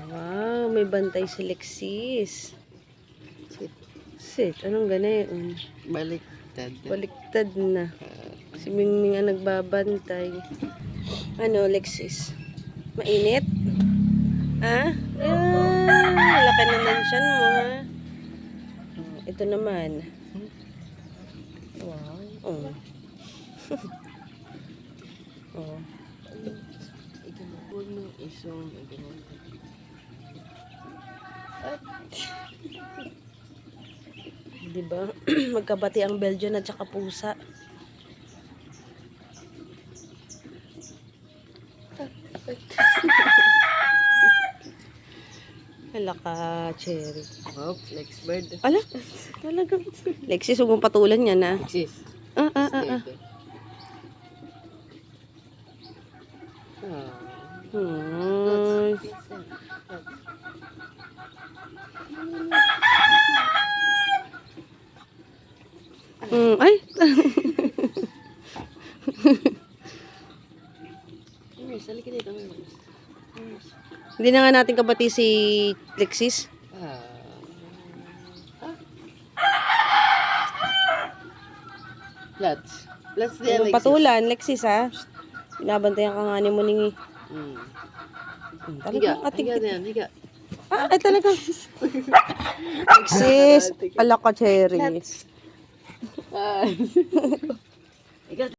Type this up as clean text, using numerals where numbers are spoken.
Wow, may bantay si Lexis. Sit, anong ganayon? Baliktad. Baliktad na. Si Mingming ang nagbabantay. Ano, Lexis? Mainit? Ha? Laki naman siyan mo, ha? Ito naman. Wow. Oh. Oh. Huwag mo isong Diba? Magkabati ang Belgian at saka pusa. Hala ka, Cherry. Oh, next bird. Ala, talagang. Lexis, huwag mong patulan yan, ha? Lexis. Ay! Hindi na nga natin kabati si Lexis. Let's di Alexis. Patulan, Lexis, ha? Binabantayan ka nga ni mo ningi. Higa, higa na yan, higa. Ay talagang. Lexis, ala ka, Cherry. Higa.